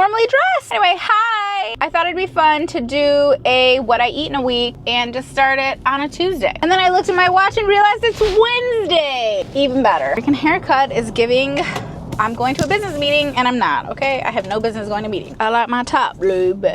normally dress. Anyway, hi. I thought it'd be fun to do a what I eat in a week and just start it on a Tuesday. And then I looked at my watch and realized it's Wednesday. Even better. Freaking haircut is giving I'm going to a business meeting and I'm not, okay? I have no business going to meetings. I like my top. Lube.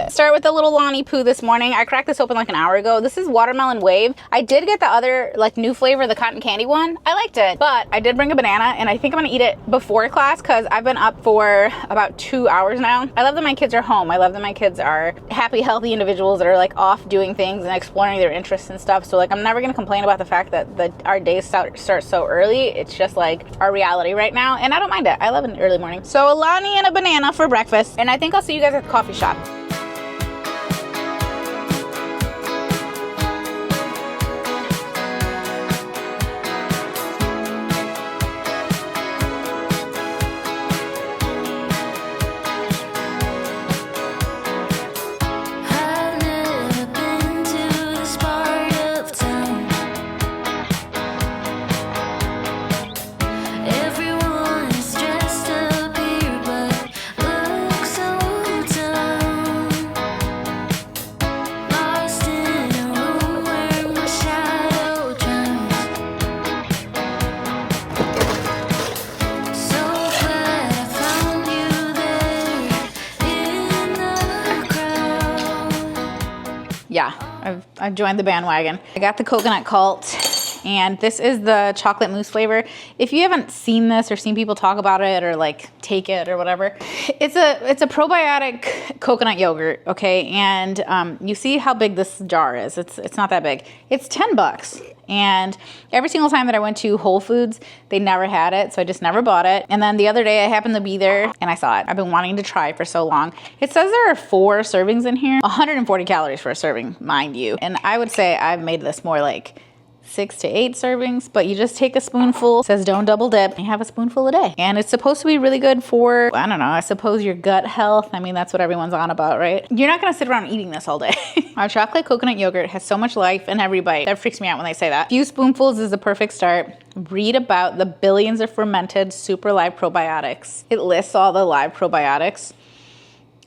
Start with a little Lonnie Poo this morning. I cracked this open like an hour ago. This is watermelon wave. I did get the other like new flavor, the cotton candy one. I liked it, but I did bring a banana and I think I'm gonna eat it before class because I've been up for about 2 hours now. I love that my kids are home. I love that my kids are happy, healthy individuals that are like off doing things and exploring their interests and stuff. So like I'm never gonna complain about the fact that our days start so early. It's just like our reality right now. And I don't mind it. I love an early morning. So a Lonnie and a banana for breakfast. And I think I'll see you guys at the coffee shop. Yeah, I've joined the bandwagon. I got the coconut cult, and this is the chocolate mousse flavor. If you haven't seen this or seen people talk about it or like take it or whatever, it's a probiotic coconut yogurt, okay? And you see how big this jar is. It's not that big. It's $10. And every single time that I went to Whole Foods, they never had it, so I just never bought it. And then the other day I happened to be there and I saw it. I've been wanting to try for so long. It says there are 4 servings in here, 140 calories for a serving, mind you. And I would say I've made this more like 6 to 8 servings, but you just take a spoonful. It says don't double dip. You have a spoonful a day. And it's supposed to be really good for, I don't know, I suppose your gut health. I mean, that's what everyone's on about, right? You're not gonna sit around eating this all day. Our chocolate coconut yogurt has so much life in every bite. That freaks me out when they say that. A few spoonfuls is the perfect start. Read about the billions of fermented super live probiotics. It lists all the live probiotics.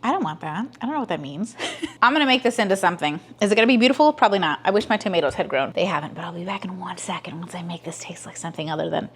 I don't want that. I don't know what that means. I'm gonna make this into something. Is it gonna be beautiful? Probably not. I wish my tomatoes had grown. They haven't, but I'll be back in 1 second once I make this taste like something other than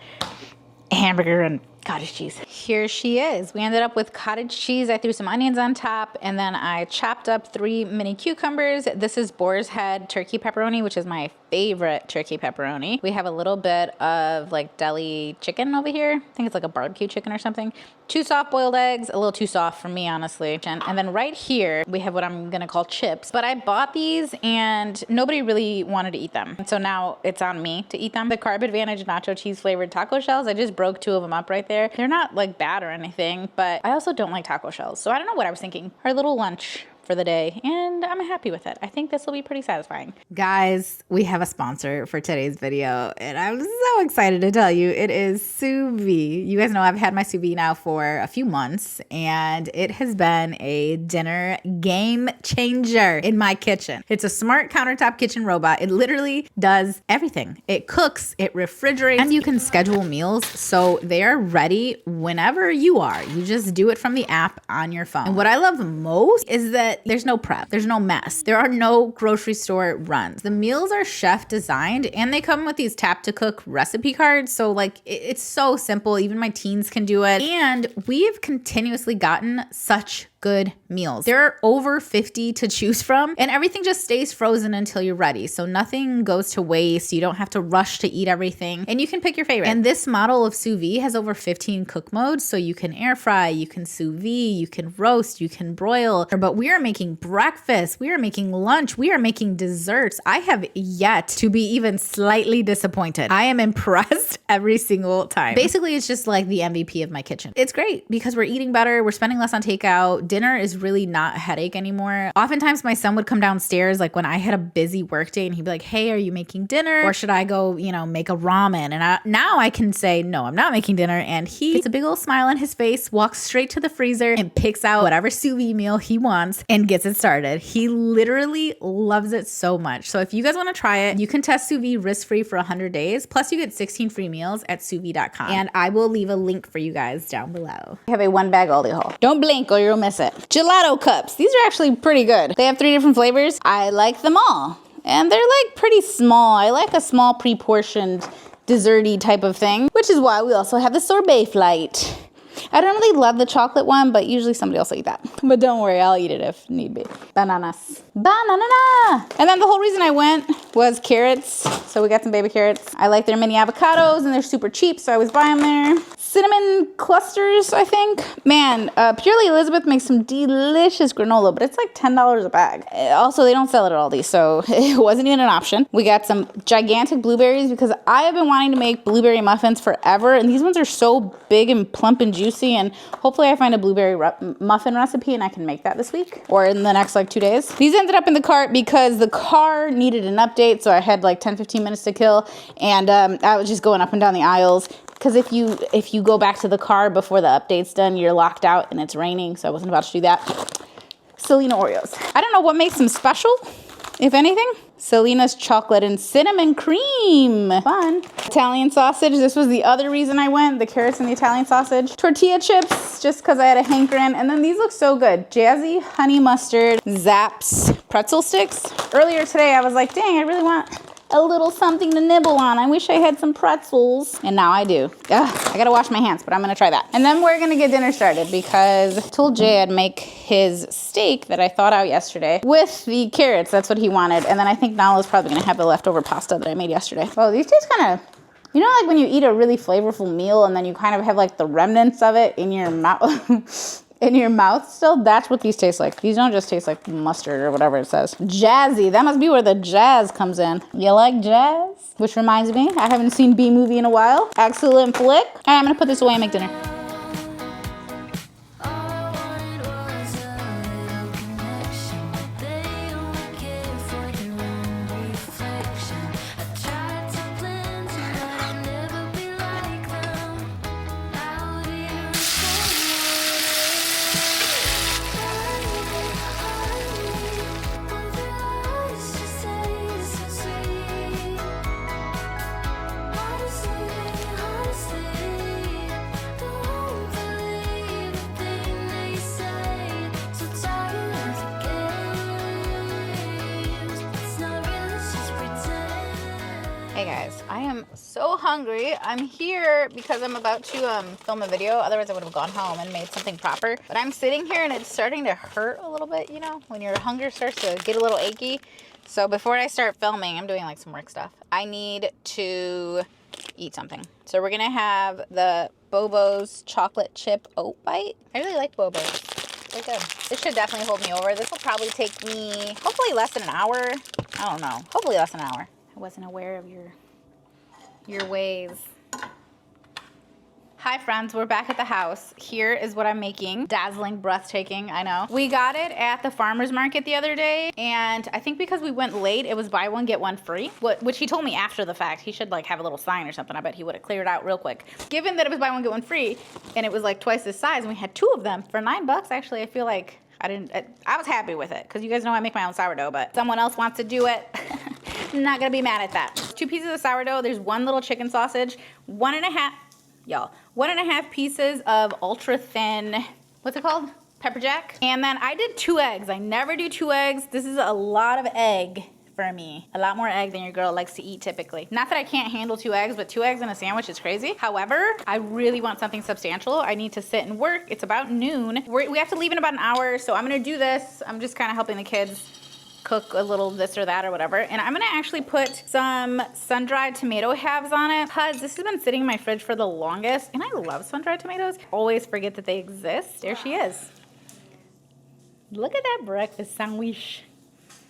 a hamburger and cottage cheese. Here she is. We ended up with cottage cheese. I threw some onions on top and then I chopped up 3 mini cucumbers. This is boar's head turkey pepperoni, which is my favorite turkey pepperoni. We have a little bit of like deli chicken over here. I think it's like a barbecue chicken or something. 2 soft boiled eggs, a little too soft for me, honestly. And then right here, we have what I'm gonna call chips. But I bought these and nobody really wanted to eat them. So now it's on me to eat them. The Carb Advantage nacho cheese flavored taco shells, I just broke 2 of them up right there. They're not like bad or anything, but I also don't like taco shells. So I don't know what I was thinking. Our little lunch for the day, and I'm happy with it. I think this will be pretty satisfying. Guys, we have a sponsor for today's video, and I'm so excited to tell you it is Sous Vide. You guys know I've had my Sous Vide now for a few months, and it has been a dinner game changer in my kitchen. It's a smart countertop kitchen robot. It literally does everything. It cooks, it refrigerates, and you can schedule meals so they are ready whenever you are. You just do it from the app on your phone. And what I love most is that there's no prep, there's no mess, there are no grocery store runs. The meals are chef designed and they come with these tap to cook recipe cards. So like it's so simple, even my teens can do it. And we've continuously gotten such good meals. There are over 50 to choose from and everything just stays frozen until you're ready. So nothing goes to waste. You don't have to rush to eat everything and you can pick your favorite. And this model of sous vide has over 15 cook modes. So you can air fry, you can sous vide, you can roast, you can broil, but we are making breakfast, we are making lunch, we are making desserts. I have yet to be even slightly disappointed. I am impressed every single time. Basically, it's just like the MVP of my kitchen. It's great because we're eating better, we're spending less on takeout. dinner is really not a headache anymore. Oftentimes my son would come downstairs like when I had a busy work day and he'd be like, hey, are you making dinner? Or should I go, you know, make a ramen? And now I can say, no, I'm not making dinner. And he gets a big old smile on his face, walks straight to the freezer and picks out whatever sous vide meal he wants and gets it started. He literally loves it so much. So if you guys want to try it, you can test sous vide risk-free for 100 days. Plus you get 16 free meals at sousvide.com. And I will leave a link for you guys down below. I have a 1 bag Aldi haul. Don't blink or you'll miss it. Gelato cups. These are actually pretty good. They have 3 different flavors. I like them all. And they're like pretty small. I like a small pre-portioned desserty type of thing, which is why we also have the sorbet flight. I don't really love the chocolate one, but usually somebody else will eat that. But don't worry, I'll eat it if need be. Bananas. Banana! And then the whole reason I went was carrots. So we got some baby carrots. I like their mini avocados and they're super cheap, so I was buying there. Cinnamon clusters, I think. Man, Purely Elizabeth makes some delicious granola, but it's like $10 a bag. Also, they don't sell it at Aldi, so it wasn't even an option. We got some gigantic blueberries because I have been wanting to make blueberry muffins forever, and these ones are so big and plump and juicy, and hopefully I find a blueberry muffin recipe and I can make that this week or in the next like 2 days. These ended up in the cart because the car needed an update, so I had like 10-15 minutes to kill, and I was just going up and down the aisles. Because if you go back to the car before the update's done, you're locked out and it's raining, so I wasn't about to do that. Selena Oreos. I don't know what makes them special, if anything. Selena's chocolate and cinnamon cream. Fun. Italian sausage. This was the other reason I went. The carrots and the Italian sausage. Tortilla chips, just because I had a hankering. And then these look so good. Jazzy honey mustard Zapp's pretzel sticks. Earlier today, I was like, dang, I really want a little something to nibble on. I wish I had some pretzels. And now I do. Ugh, I gotta wash my hands, but I'm gonna try that. And then we're gonna get dinner started because I told Jay I'd make his steak that I thawed out yesterday with the carrots. That's what he wanted. And then I think Nala's probably gonna have the leftover pasta that I made yesterday. Oh, these taste kind of, you know, like when you eat a really flavorful meal and then you kind of have like the remnants of it in your mouth. In your mouth still, that's what these taste like. These don't just taste like mustard or whatever it says. Jazzy, that must be where the jazz comes in. You like jazz? Which reminds me, I haven't seen B-Movie in a while. Excellent flick. All right, I'm gonna put this away and make dinner. Hey guys, I am so hungry. I'm here because I'm about to film a video. Otherwise I would have gone home and made something proper. But I'm sitting here and it's starting to hurt a little bit, you know, when your hunger starts to get a little achy. So before I start filming, I'm doing like some work stuff. I need to eat something. So we're gonna have the Bobo's chocolate chip oat bite. I really like Bobo's. They're good. This should definitely hold me over. This will probably take me hopefully less than an hour. I don't know. Hopefully less than an hour. I wasn't aware of your ways. Hi friends, we're back at the house. Here is what I'm making. Dazzling, breathtaking, I know. We got it at the farmer's market the other day, and I think because we went late, it was buy one, get one free, which he told me after the fact. He should like have a little sign or something. I bet he would have cleared out real quick. Given that it was buy one, get one free, and it was like twice this size, and we had 2 of them for $9, actually, I feel like I was happy with it, because you guys know I make my own sourdough, but someone else wants to do it. I'm not gonna be mad at that. 2 pieces of sourdough, there's 1 little chicken sausage, 1.5 pieces of ultra thin, what's it called? Pepper jack. And then I did 2 eggs. I never do 2 eggs. This is a lot of egg for me. A lot more egg than your girl likes to eat typically. Not that I can't handle 2 eggs, but 2 eggs in a sandwich is crazy. However, I really want something substantial. I need to sit and work. It's about noon. We have to leave in about an hour, so I'm gonna do this. I'm just kind of helping the kids cook a little this or that or whatever. And I'm gonna actually put some sun-dried tomato halves on it because this has been sitting in my fridge for the longest, and I love sun-dried tomatoes. Always forget that they exist. There she is. Look at that breakfast sandwich.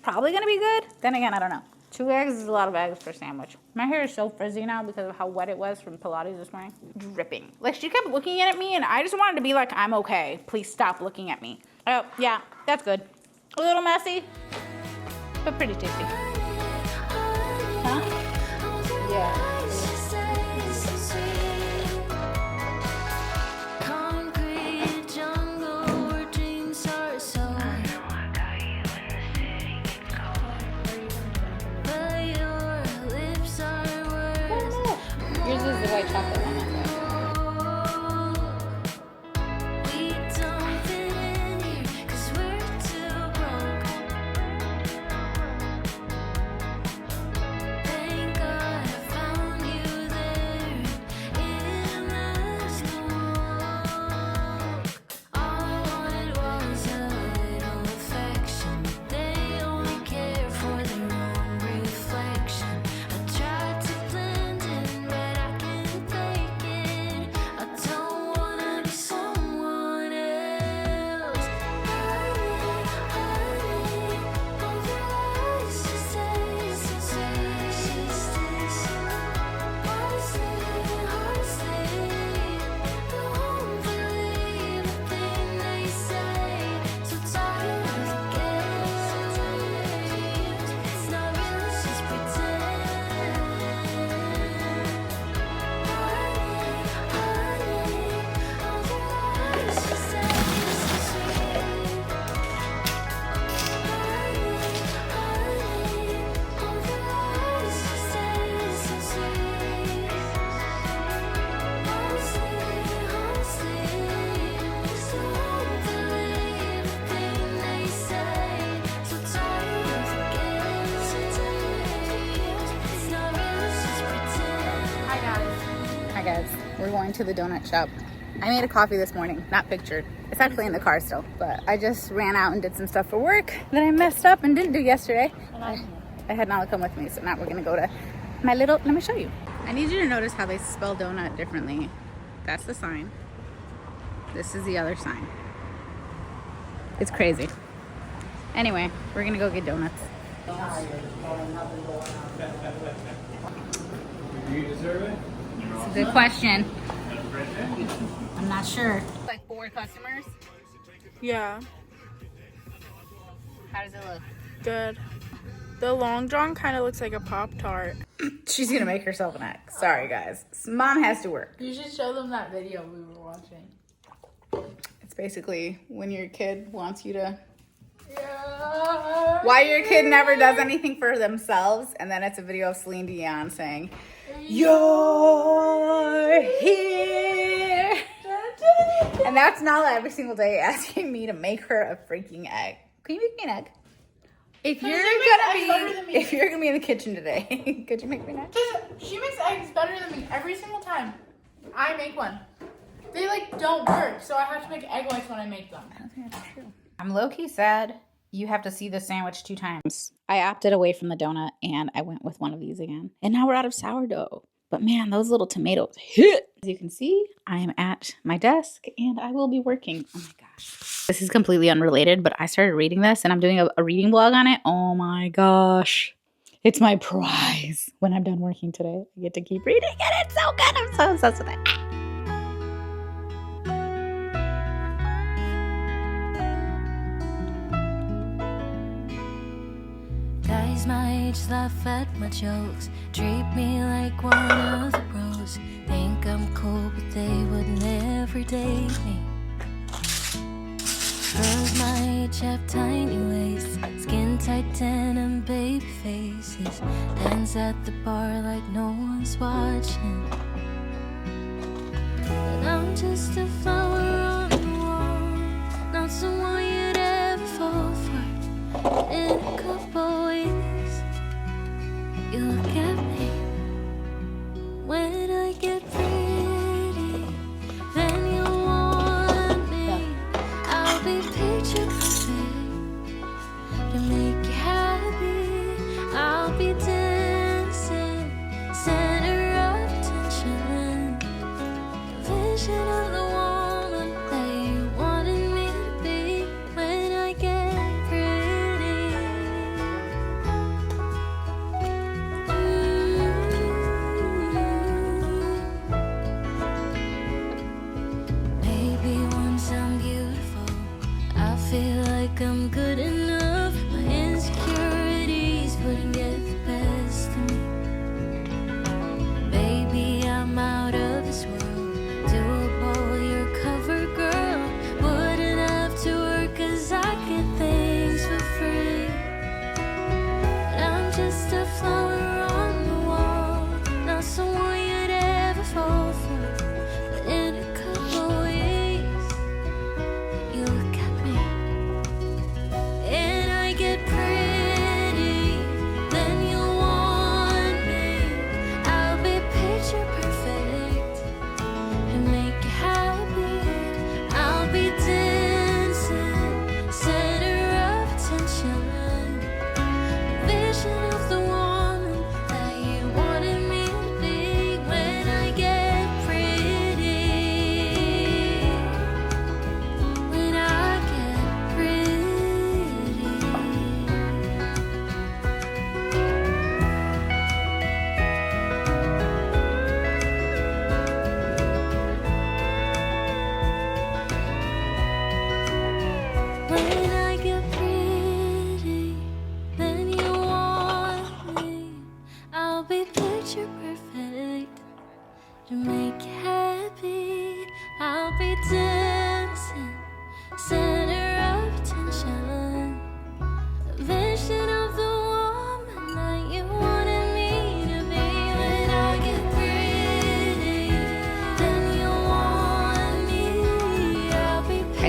Probably gonna be good. Then again, I don't know. 2 eggs is a lot of eggs for a sandwich. My hair is so frizzy now because of how wet it was from Pilates this morning. Dripping. Like, she kept looking at me and I just wanted to be like, I'm okay. Please stop looking at me. Oh, yeah, that's good. A little messy, but pretty tasty. Huh? Yeah. Yours is the white chocolate one, I think. We're going to the donut shop. I made a coffee this morning, not pictured. It's actually in the car still, but I just ran out and did some stuff for work that I messed up and didn't do yesterday. I had Nala come with me, so now we're gonna go to my little, let me show you. I need you to notice how they spell donut differently. That's the sign. This is the other sign. It's crazy. Anyway, we're gonna go get donuts. Do you deserve it? It's a good question. I'm not sure. Like 4 customers? Yeah, How does it look? good. The Long John kind of looks like a Pop-Tart. She's gonna make herself an egg. Sorry guys. Mom has to work. You should show them that video we were watching. It's basically when your kid wants you to... Yeah. Why your kid never does anything for themselves, and then it's a video of Celine Dion saying, "You're here." And that's Nala every single day asking me to make her a freaking egg. Can you make me an egg? If you're gonna be in the kitchen today, could you make me an egg? She makes eggs better than me every single time I make one. They don't work, so I have to make egg whites when I make them. I don't think that's true. I'm low-key sad you have to see the sandwich 2 times. I opted away from the donut and I went with one of these again. And now we're out of sourdough. But man, those little tomatoes hit. As you can see, I am at my desk and I will be working. Oh my gosh. This is completely unrelated, but I started reading this and I'm doing a reading blog on it. Oh my gosh. It's my prize. When I'm done working today, I get to keep reading and it's so good. I'm so obsessed with it. Guys my age laugh at my jokes, treat me like one of the bros. Think I'm cool, but they would never date me. Girls my age have tiny waists, skin tight denim, baby faces. Dance at the bar like no one's watching. But I'm just a flower on the wall, not someone you'd ever fall for. In a couple weeks, you look at me. When I get pretty, then you'll want me. I'll be picture perfect to make you happy. I'll be dancing, center of attention. The vision of the woman that you wanted me to be.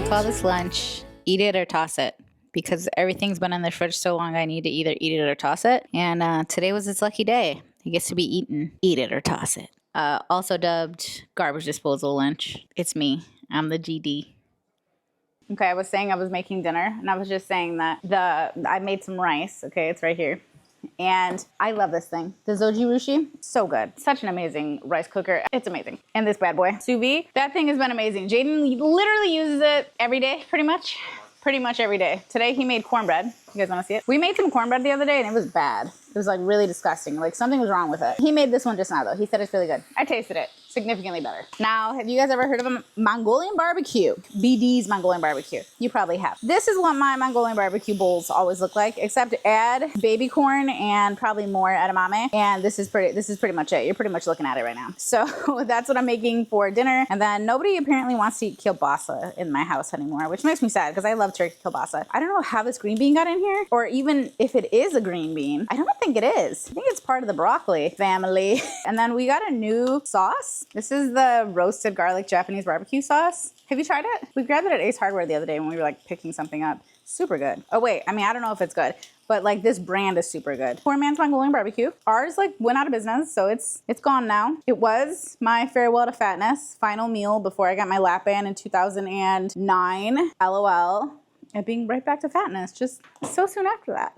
Call this lunch, eat it or toss it. Because everything's been in the fridge so long, I need to either eat it or toss it. And today was its lucky day. It gets to be eaten. Eat it or toss it. Also dubbed garbage disposal lunch. It's me. I'm the GD. Okay, I was saying I was making dinner, and I was just saying that I made some rice. Okay, it's right here. And I love this thing. The Zoji Rushi, so good. Such an amazing rice cooker. It's amazing. And this bad boy, sous vide, that thing has been amazing. Jaden literally uses it every day, pretty much every day. Today he made cornbread. You guys want to see it? We made some cornbread the other day, and it was bad. It was like really disgusting. Like something was wrong with it. He made this one just now though. He said it's really good. I tasted it. Significantly better. Now, have you guys ever heard of a Mongolian barbecue? BD's Mongolian barbecue. You probably have. This is what my Mongolian barbecue bowls always look like, except add baby corn and probably more edamame. And this is pretty much it. You're pretty much looking at it right now. So that's what I'm making for dinner. And then nobody apparently wants to eat kielbasa in my house anymore, which makes me sad because I love turkey kielbasa. I don't know how this green bean got in here, or even if it is a green bean. I don't think it is. I think it's part of the broccoli family. And then we got a new sauce. This is the roasted garlic Japanese barbecue sauce. Have you tried it? We grabbed it at Ace Hardware the other day when we were like picking something up. Super good. Oh wait, I mean, I don't know if it's good, but like this brand is super good. Poor man's Mongolian barbecue. Ours like went out of business, so it's gone now. It was my farewell to fatness, final meal before I got my lap band in 2009. LOL. And being right back to fatness just so soon after that.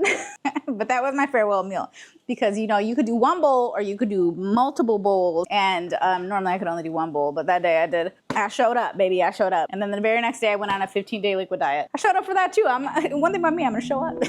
But that was my farewell meal because, you know, you could do one bowl or you could do multiple bowls. And normally I could only do one bowl, but that day I did. I showed up, baby. I showed up. And then the very next day I went on a 15-day liquid diet. I showed up for that too. One thing about me, I'm going to show up.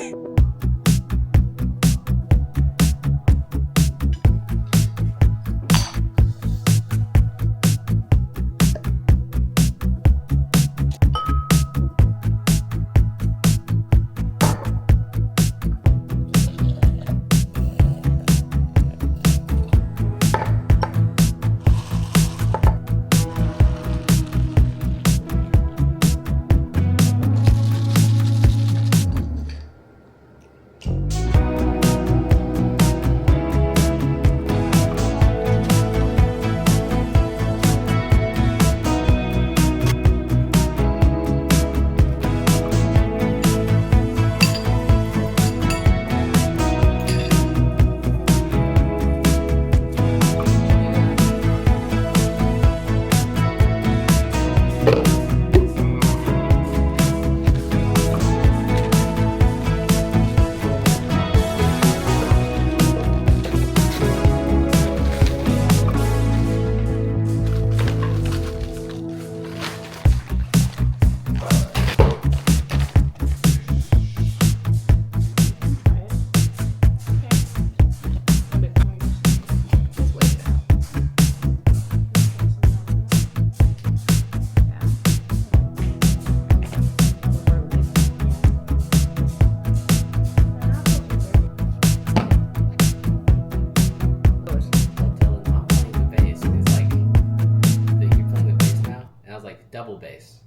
double bass.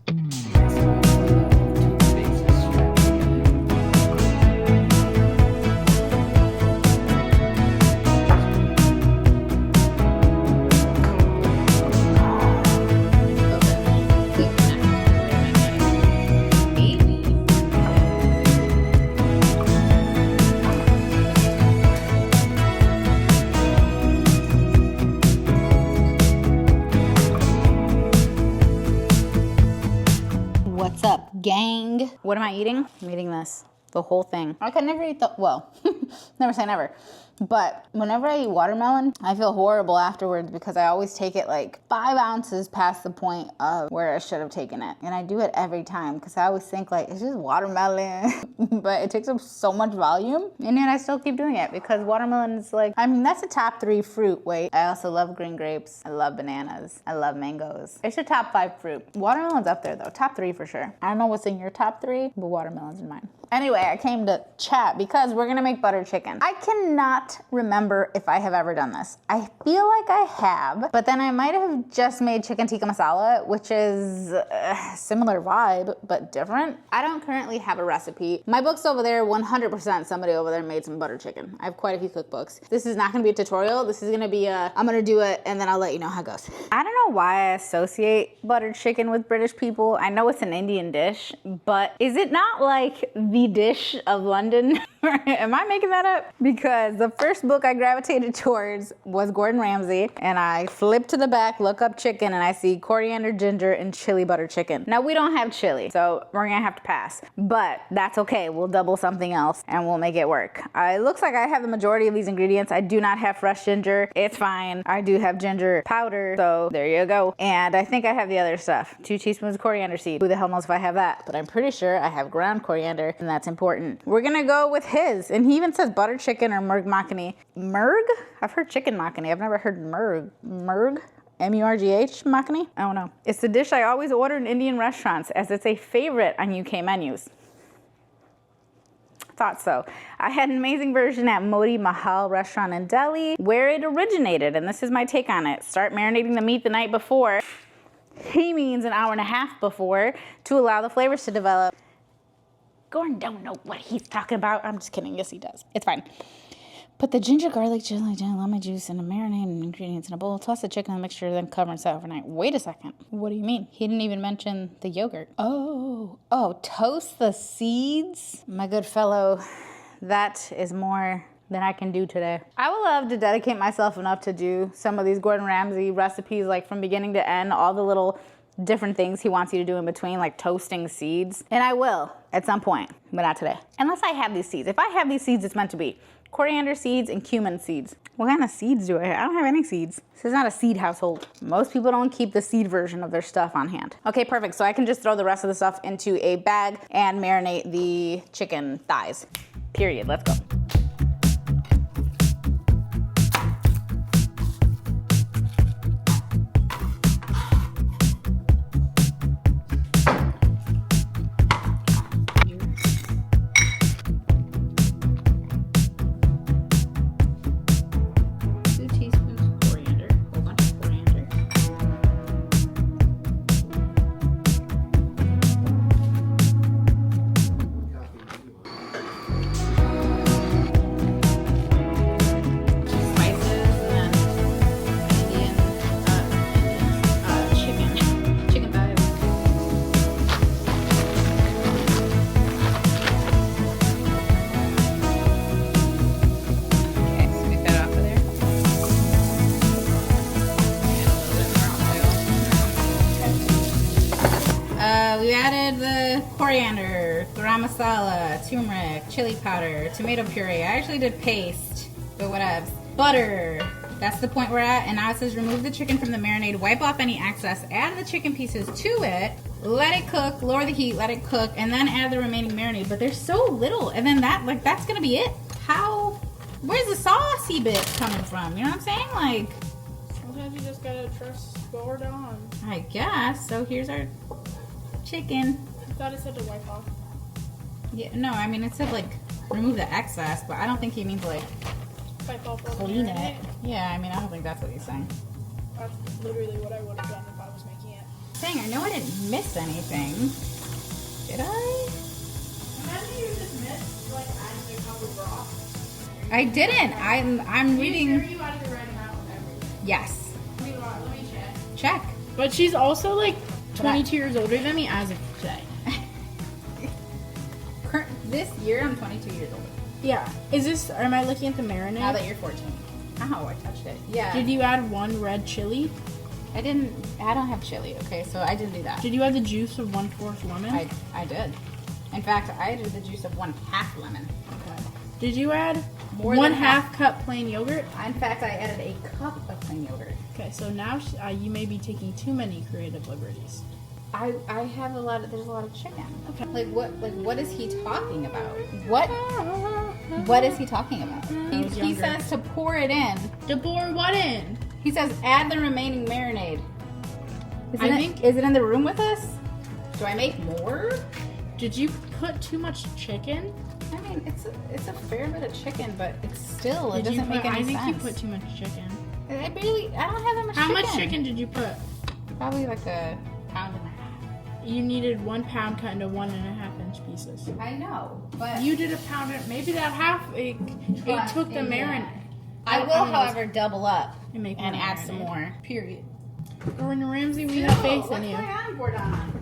What's up, gang? What am I eating? I'm eating this. The whole thing. I can never eat never say never. But whenever I eat watermelon, I feel horrible afterwards because I always take it like 5 ounces past the point of where I should have taken it. And I do it every time because I always think like, it's just watermelon. But it takes up so much volume. And yet I still keep doing it because watermelon is like, I mean, that's a top 3 fruit. Wait, I also love green grapes. I love bananas. I love mangoes. It's a top 5 fruit. Watermelon's up there though, top 3 for sure. I don't know what's in your top 3, but watermelon's in mine. Anyway, I came to chat because we're gonna make butter chicken. I cannot not remember if I have ever done this. I feel like I have, but then I might have just made chicken tikka masala, which is a similar vibe, but different. I don't currently have a recipe. My book's over there, 100% somebody over there made some butter chicken. I have quite a few cookbooks. This is not gonna be a tutorial. This is gonna be I'm gonna do it and then I'll let you know how it goes. I don't know why I associate buttered chicken with British people. I know it's an Indian dish, but is it not like the dish of London? Am I making that up? Because the first book I gravitated towards was Gordon Ramsay, and I flip to the back, look up chicken, and I see coriander, ginger, and chili butter chicken. Now we don't have chili, so we're gonna have to pass, but that's okay. We'll double something else and we'll make it work. It looks like I have the majority of these ingredients. I do not have fresh ginger. It's fine. I do have ginger powder, so there you go. And I think I have the other stuff. 2 teaspoons of coriander seed. Who the hell knows if I have that? But I'm pretty sure I have ground coriander, and that's important. We're gonna go with his, and he even says butter chicken or murg makhani. Murg? I've heard chicken makhani. I've never heard murg. Murg? M-U-R-G-H makhani? I don't know. It's the dish I always order in Indian restaurants as it's a favorite on UK menus. Thought so. I had an amazing version at Moti Mahal restaurant in Delhi where it originated, and this is my take on it. Start marinating the meat the night before. He means an hour and a half before to allow the flavors to develop. Gordon don't know what he's talking about. I'm just kidding. Yes, he does. It's fine. Put the ginger, garlic, chili, lemon juice, and the marinade ingredients in a bowl. Toss the chicken in the mixture, then cover and set overnight. Wait a second. What do you mean? He didn't even mention the yogurt. Oh, toast the seeds? My good fellow, that is more than I can do today. I would love to dedicate myself enough to do some of these Gordon Ramsay recipes, like from beginning to end, all the little different things he wants you to do in between, like toasting seeds. And I will at some point, but not today. Unless I have these seeds. If I have these seeds, it's meant to be. Coriander seeds and cumin seeds. What kind of seeds do I have? I don't have any seeds. This is not a seed household. Most people don't keep the seed version of their stuff on hand. Okay, perfect. So I can just throw the rest of the stuff into a bag and marinate the chicken thighs. Period. Let's go. We added the coriander, garam masala, turmeric, chili powder, tomato puree. I actually did paste, but whatevs. Butter. That's the point we're at. And now it says remove the chicken from the marinade, wipe off any excess, add the chicken pieces to it, let it cook, lower the heat, let it cook, and then add the remaining marinade. But there's so little. And then that's gonna be it. Where's the saucy bit coming from? You know what I'm saying? Like, sometimes you just gotta trust Gordon. I guess. So here's our chicken. I thought it said to wipe off. Yeah, no, I mean it said like remove the excess, but I don't think he means like Wipe off all the clean marinade. it. Yeah, I mean I don't think that's what he's saying. That's literally what I would have done if I was making it. Dang, I know I didn't miss anything. Did I? Imagine you just missed like adding a cup of broth. I didn't. I'm reading. Are you out of the right amount of everything? Yes. Let me check. Check. But she's also like 22 years older than me as of today. This year I'm 22 years old. Yeah. Am I looking at the marinade? Now that you're 14. Ow, I touched it. Yeah. Did you add 1 red chili? I don't have chili, okay, so I didn't do that. Did you add the juice of 1/4 lemon? I did. In fact, I added the juice of 1/2 lemon. Okay. Did you add More one than half cup plain yogurt? In fact, I added a cup of plain yogurt. Okay, so now you may be taking too many creative liberties. I have there's a lot of chicken. Okay. What is he talking about? What is he talking about? He says to pour it in. To pour what in? He says add the remaining marinade. Is I think- it in the room with us? Do I make more? Did you put too much chicken? I mean, it's a fair bit of chicken, but it's still, it Did you doesn't make put- any sense. I think you put too much chicken. I don't have that much How chicken. much chicken did you put? Probably like a pound and a half. You needed 1 pound cut into 1.5 inch pieces. I know, but You did a pound. Maybe that half it took the marinade. I will, however, double up And make and more add some marinade. more. Period. Gordon Ramsay, we have faith in you. on, Gordon?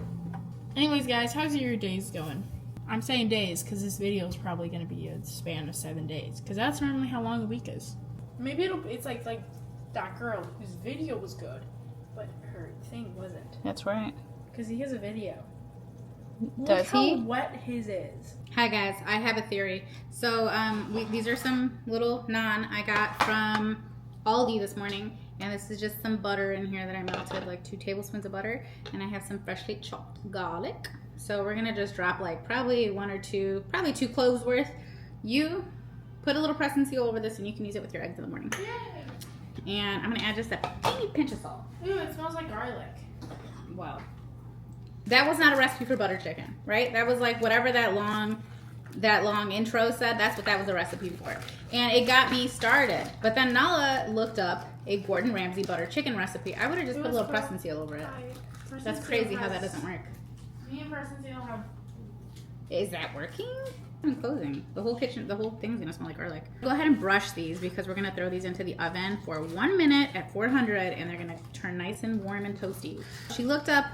Anyways, guys, how's your days going? I'm saying days because this video is probably going to be a span of 7 days because that's normally how long a week is. Maybe it's like that girl whose video was good, but her thing wasn't That's right. because he has a video. Does Look he? How wet his is. Hi guys, I have a theory. So these are some little naan I got from Aldi this morning, and this is just some butter in here that I melted, like 2 tablespoons of butter, and I have some freshly chopped garlic. So we're gonna just drop like probably 1 or 2, probably 2 cloves worth. You put a little press and seal over this, and you can use it with your eggs in the morning. Yay! And I'm gonna add just a teeny pinch of salt. Ooh, it smells like garlic. Wow. That was not a recipe for butter chicken, right? That was like whatever that long intro said, that's what that was a recipe for. And it got me started. But then Nala looked up a Gordon Ramsay butter chicken recipe. I would have just put a little press and seal over it. That's crazy how that doesn't work. Me and Press and Seal have. Is that working? I'm closing. The whole thing's gonna smell like garlic. Go ahead and brush these because we're gonna throw these into the oven for 1 minute at 400 and they're gonna turn nice and warm and toasty. She looked up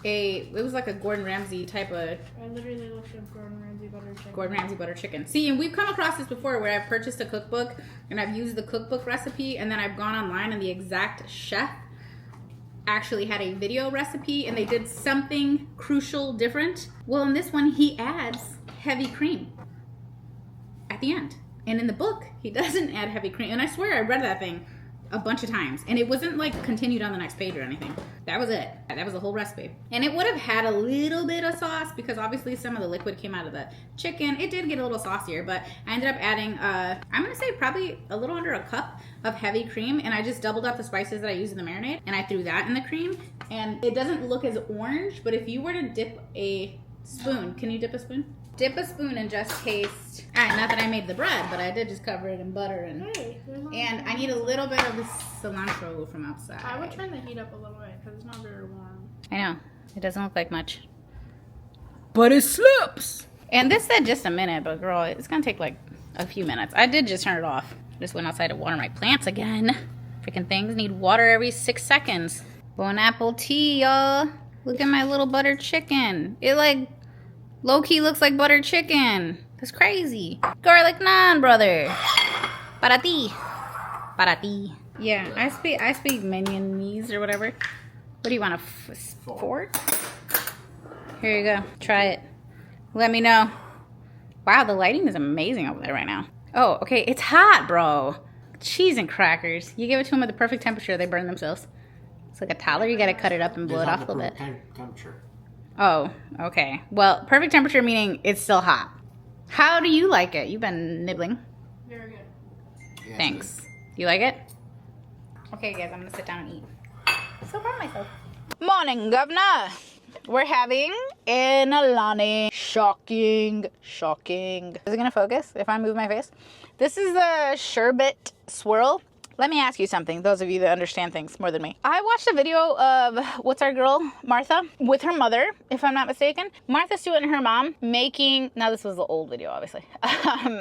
it was like a Gordon Ramsay type of I literally looked up Gordon Ramsay butter chicken. Gordon Ramsay butter chicken. See, and we've come across this before where I've purchased a cookbook and I've used the cookbook recipe and then I've gone online and the exact chef actually had a video recipe and they did something crucial different. Well, in this one, he adds heavy cream at the end. And in the book, he doesn't add heavy cream. And I swear I read that thing a bunch of times and it wasn't like continued on the next page or anything. That was it. That was the whole recipe. And it would have had a little bit of sauce because obviously some of the liquid came out of the chicken. It did get a little saucier, but I ended up adding, I'm gonna say probably a little under a cup of heavy cream, and I just doubled up the spices that I used in the marinade and I threw that in the cream. And it doesn't look as orange, but if you were to dip a spoon, can you dip a spoon? Dip a spoon and just taste. Not that I made the bread, but I did just cover it in butter and I need a little bit of the cilantro from outside. I would turn the heat up a little bit because it's not very warm. I know. It doesn't look like much. But it slips! And this said just a minute, but girl, it's gonna take like a few minutes. I did just turn it off. Just went outside to water my plants again. Freaking things need water every 6 seconds. Bon apple tea, y'all. Look at my little buttered chicken. It like low-key looks like buttered chicken. That's crazy. Garlic naan, brother. Para ti. Para ti. Yeah, I speak Mignonese or whatever. What do you want, a fork? Here you go. Try it. Let me know. Wow, the lighting is amazing over there right now. Oh, okay. It's hot, bro. Cheese and crackers. You give it to them at the perfect temperature, they burn themselves. It's like a toddler. You got to cut it up and blow it off a little bit. Temperature. Oh, okay. Well, perfect temperature meaning it's still hot. How do you like it? You've been nibbling. Very good. Yeah, Thanks. You like it? Okay, guys, I'm gonna sit down and eat. So proud of myself. Morning, governor. We're having an Alani. Shocking. Is it gonna focus if I move my face? This is the sherbet swirl. Let me ask you something, those of you that understand things more than me. I watched a video of, what's our girl, Martha, with her mother, if I'm not mistaken. Martha Stewart and her mom making, now this was the old video, obviously.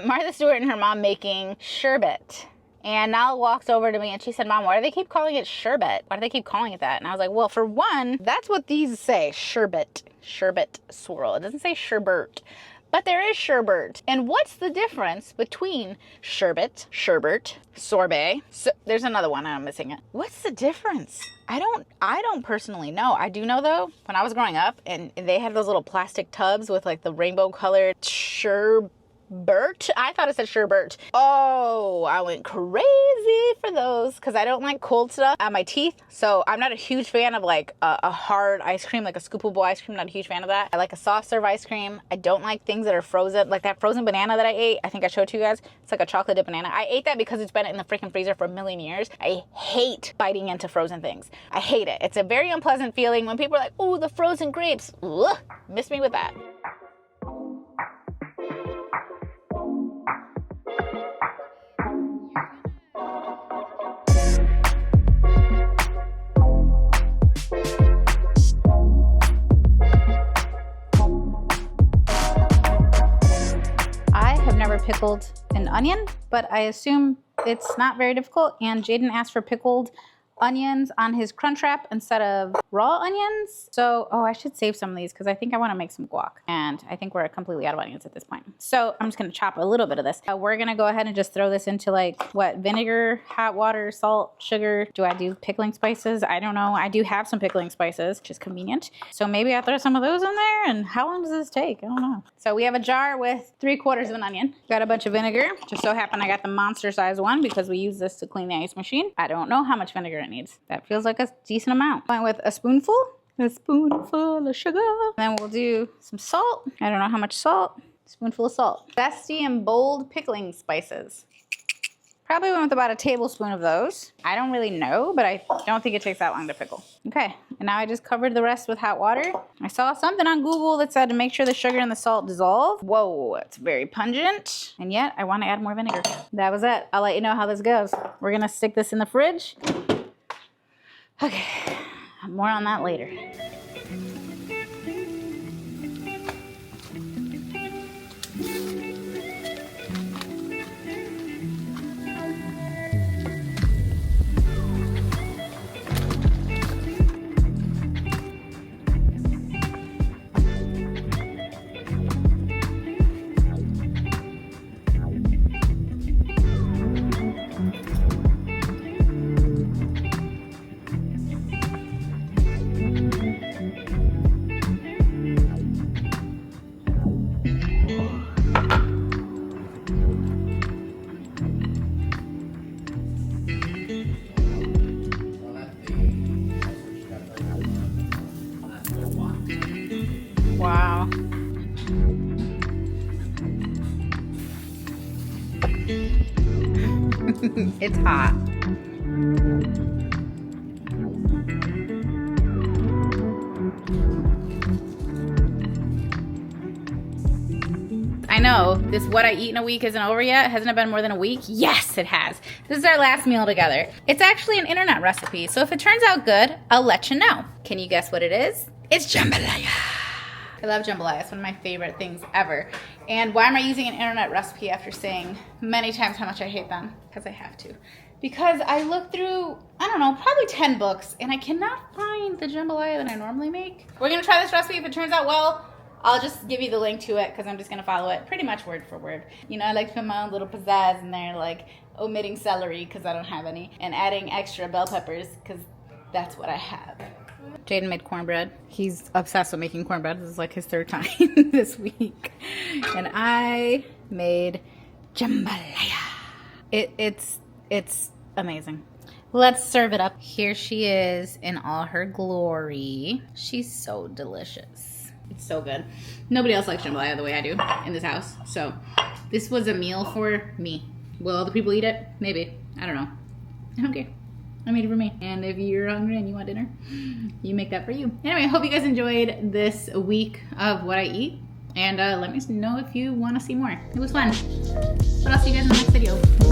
Martha Stewart and her mom making sherbet. And Nala walks over to me and she said, Mom, why do they keep calling it sherbet? Why do they keep calling it that? And I was like, well, for one, that's what these say, sherbet. Sherbet swirl. It doesn't say sherbet. But there is sherbet. And what's the difference between sherbet, sorbet? So, there's another one, I'm missing it. What's the difference? I don't personally know. I do know though, when I was growing up and they had those little plastic tubs with like the rainbow colored sherbet. I thought it said sherbet. Oh, I went crazy for those because I don't like cold stuff on my teeth. So I'm not a huge fan of like a hard ice cream, like a scoopable ice cream. Not a huge fan of that. I like a soft serve ice cream. I don't like things that are frozen, like that frozen banana that I ate. I think I showed to you guys. It's like a chocolate dip banana. I ate that because it's been in the freaking freezer for a million years. I hate biting into frozen things. I hate it. It's a very unpleasant feeling when people are like, oh, the frozen grapes. Ugh, miss me with that. pickled an onion, but I assume it's not very difficult. And Jaden asked for pickled onions on his crunch wrap instead of raw onions. So, oh, I should save some of these because I think I want to make some guac. And I think we're completely out of onions at this point. So I'm just going to chop a little bit of this. We're going to go ahead and just throw this into like, what, vinegar, hot water, salt, sugar. Do I do pickling spices? I don't know. I do have some pickling spices, which is convenient. So maybe I throw some of those in there. And how long does this take? I don't know. So we have a jar with 3/4 of an onion. Got a bunch of vinegar. Just so happened I got the monster size one because we use this to clean the ice machine. I don't know how much vinegar it needs. That feels like a decent amount. Went with a spoonful of sugar. Then we'll do some salt. I don't know how much salt. Spoonful of salt. Zesty and bold pickling spices. Probably went with about a tablespoon of those. I don't really know, but I don't think it takes that long to pickle. Okay, and now I just covered the rest with hot water. I saw something on Google that said to make sure the sugar and the salt dissolve. Whoa, it's very pungent. And yet, I want to add more vinegar. That was it. I'll let you know how this goes. We're gonna stick this in the fridge. Okay, more on that later. Wow. It's hot. I know, this what I eat in a week isn't over yet. Hasn't it been more than a week? Yes, it has. This is our last meal together. It's actually an internet recipe, so if it turns out good, I'll let you know. Can you guess what it is? It's jambalaya. I love jambalaya. It's one of my favorite things ever. And why am I using an internet recipe after saying many times how much I hate them? Because I have to. Because I looked through, I don't know, probably 10 books, and I cannot find the jambalaya that I normally make. We're gonna try this recipe. If it turns out well, I'll just give you the link to it because I'm just gonna follow it pretty much word for word. You know, I like to put my own little pizzazz in there, like omitting celery because I don't have any, and adding extra bell peppers because that's what I have. Jaden made cornbread. He's obsessed with making cornbread. This is like his 3rd time this week. And I made jambalaya. It's amazing. Let's serve it up. Here she is in all her glory. She's so delicious. It's so good. Nobody else likes jambalaya the way I do in this house. So this was a meal for me. Will other people eat it? Maybe. I don't know. I don't care. I made it for me. And if you're hungry and you want dinner, you make that for you. Anyway, I hope you guys enjoyed this week of what I eat. And let me know if you want to see more. It was fun. But I'll see you guys in the next video.